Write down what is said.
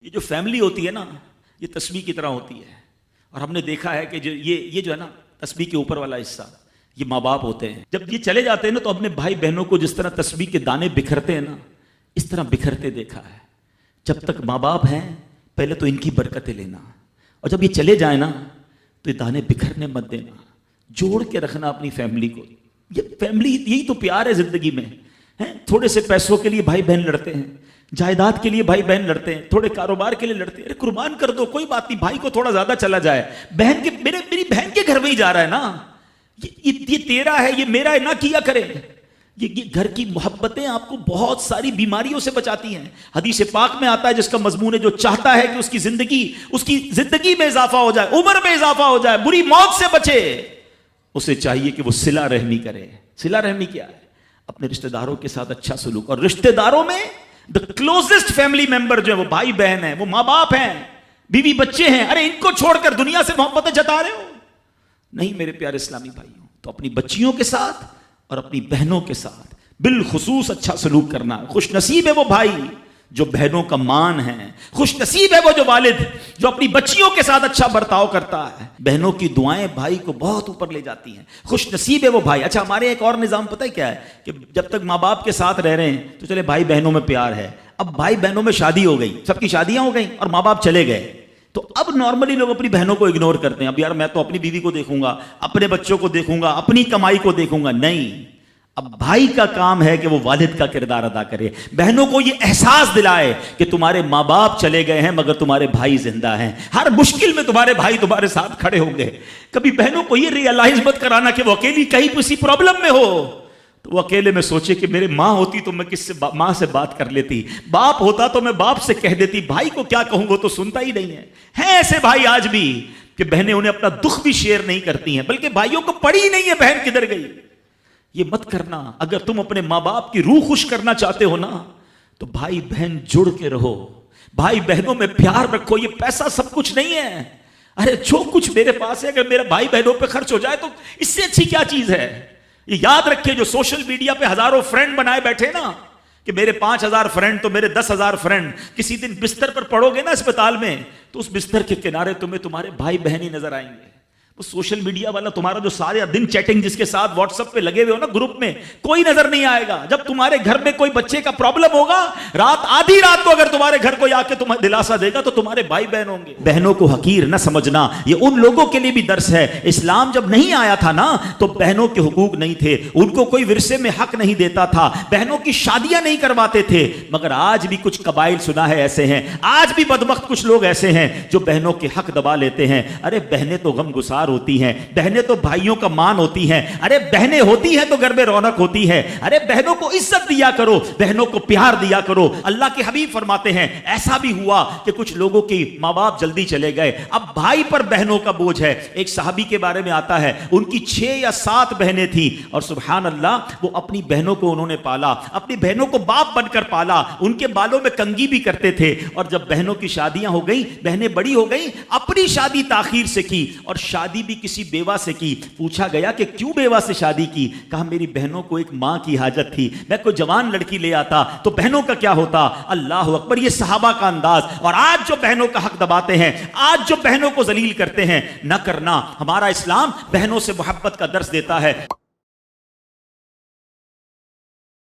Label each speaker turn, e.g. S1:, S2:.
S1: ये जो फैमिली होती है ना, ये तस्बीह की तरह होती है। और हमने देखा है कि जो ये जो है ना तस्बीह के ऊपर वाला हिस्सा, ये माँ बाप होते हैं। जब ये चले जाते हैं ना तो अपने भाई बहनों को जिस तरह तस्बीह के दाने बिखरते हैं ना, इस तरह बिखरते देखा है। जब तक माँ बाप हैं पहले तो इनकी बरकतें लेना, और जब ये चले जाए ना तो ये दाने बिखरने मत देना, जोड़ के रखना अपनी फैमिली को। ये फैमिली, यही तो प्यार है जिंदगी में। हैं थोड़े से पैसों के लिए भाई बहन लड़ते हैं, जायदाद के लिए भाई बहन लड़ते हैं, थोड़े कारोबार के लिए लड़ते हैं। अरे कुर्बान कर दो, कोई बात नहीं, भाई को थोड़ा ज्यादा चला जाए, बहन के मेरी बहन के घर में ही जा रहा है ना, ये तेरा है, ये मेरा है ना, किया करे। ये घर की मोहब्बतें आपको बहुत सारी बीमारियों से बचाती हैं। हदीस पाक में आता है जिसका मजमून है, जो चाहता है कि उसकी जिंदगी में इजाफा हो जाए, उम्र में इजाफा हो जाए, बुरी मौत से बचे, उसे चाहिए कि वो सिला रहमी करे। सिला रहमी क्या है? अपने रिश्तेदारों के साथ अच्छा सलूक। और रिश्तेदारों में द क्लोजेस्ट फैमिली मेंबर जो है वो भाई बहन है, वो माँ बाप हैं, बीवी बच्चे हैं। अरे इनको छोड़कर दुनिया से मोहब्बतें जता रहे हो? नहीं मेरे प्यारे इस्लामी भाइयों, तो अपनी बच्चियों के साथ और अपनी बहनों के साथ बिलखुसूस अच्छा सलूक करना। खुश नसीब है वो भाई जो बहनों का मान है, खुश नसीब है वो जो वालिद जो अपनी बच्चियों के साथ अच्छा बर्ताव करता है। बहनों की दुआएं भाई को बहुत ऊपर ले जाती हैं। खुश नसीब है वो भाई। अच्छा, हमारे एक और निजाम पता है क्या है कि जब तक माँ बाप के साथ रह रहे हैं तो चले भाई बहनों में प्यार है। अब भाई बहनों में शादी हो गई, सबकी शादियां हो गई और माँ बाप चले गए, तो अब नॉर्मली लोग अपनी बहनों को इग्नोर करते हैं। अब यार मैं तो अपनी बीवी को देखूंगा, अपने बच्चों को देखूंगा, अपनी कमाई को देखूंगा। नहीं, अब भाई का काम है कि वो वालिद का किरदार अदा करे, बहनों को ये एहसास दिलाए कि तुम्हारे माँ बाप चले गए हैं मगर तुम्हारे भाई जिंदा हैं, हर मुश्किल में तुम्हारे भाई तुम्हारे साथ खड़े होंगे। कभी बहनों को ये रियलाइज मत कराना कि वो अकेली कहीं किसी प्रॉब्लम में हो तो वो अकेले में सोचे कि मेरे माँ होती तो मैं किससे माँ से बात कर लेती, बाप होता तो मैं बाप से कह देती, भाई को क्या कहूँ, वो तो सुनता ही नहीं है ऐसे भाई आज भी कि बहनें उन्हें अपना दुख भी शेयर नहीं करती हैं, बल्कि भाइयों को पड़ी ही नहीं है बहन किधर गई। ये मत करना। अगर तुम अपने माँ बाप की रूह खुश करना चाहते हो ना तो भाई बहन जुड़ के रहो, भाई बहनों में प्यार रखो। ये पैसा सब कुछ नहीं है। अरे जो कुछ मेरे पास है अगर मेरे भाई बहनों पे खर्च हो जाए तो इससे अच्छी क्या चीज है। ये याद रखिए, जो सोशल मीडिया पे हजारों फ्रेंड बनाए बैठे ना कि मेरे 5000 फ्रेंड तो मेरे 10,000 फ्रेंड, किसी दिन बिस्तर पर पड़ोगे ना अस्पताल में तो उस बिस्तर के किनारे तुम्हें तुम्हारे भाई बहन ही नजर आएंगे। वो सोशल मीडिया वाला तुम्हारा जो सारे दिन चैटिंग जिसके साथ व्हाट्सएप पे लगे हुए हो ना ग्रुप में, कोई नजर नहीं आएगा। जब तुम्हारे घर में कोई बच्चे का प्रॉब्लम होगा, आधी रात को अगर तुम्हारे घर कोई आके तुम्हें दिलासा देगा तो तुम्हारे भाई बहन होंगे। बहनों को हकीर न समझना, ये उन लोगों के लिए भी दर्स है। इस्लाम जब नहीं आया था ना तो बहनों के हुकूक नहीं थे, उनको कोई विरसे में हक नहीं देता था, बहनों की शादियां नहीं करवाते थे। मगर आज भी कुछ कबाइल सुना है ऐसे हैं, आज भी बदबख्त कुछ लोग ऐसे हैं जो बहनों के हक दबा लेते हैं। अरे बहनें तो गमगुसार होती हैं, बहनें तो भाइयों का मान होती हैं। अरे बहनें होती हैं तो घर में रौनक होती है। अरे बहनों को इज्जत दिया करो, बहनों को प्यार दिया करो। अल्लाह के हबीब फरमाते हैं ऐसा भी हुआ कि कुछ लोगों की माँ बाप जल्दी चले गए, अब भाई पर बहनों का बोझ है। एक सहाबी के बारे में आता है, उनकी 6 या 7 बहनें थी और सुभान अल्लाह वो अपनी बहनों को उन्होंने पाला, अपनी बहनों को बाप बनकर पाला, उनके बालों में कंघी भी करते थे। और जब बहनों की शादियां हो गई, बहनें बड़ी हो गई, अपनी शादी ताखीर से की और शादी भी किसी बेवा से की। पूछा गया कि क्यों बेवा से शादी की? कहा मेरी बहनों को एक मां की हाजत थी, मैं कोई जवान लड़की ले आता तो बहनों का क्या होता। अल्लाह अकबर, ये सहाबा का अंदाज। और आज जो बहनों का हक दबाते हैं, आज जो बहनों को जलील करते हैं, न करना। हमारा इस्लाम बहनों से मोहब्बत का दर्स देता है।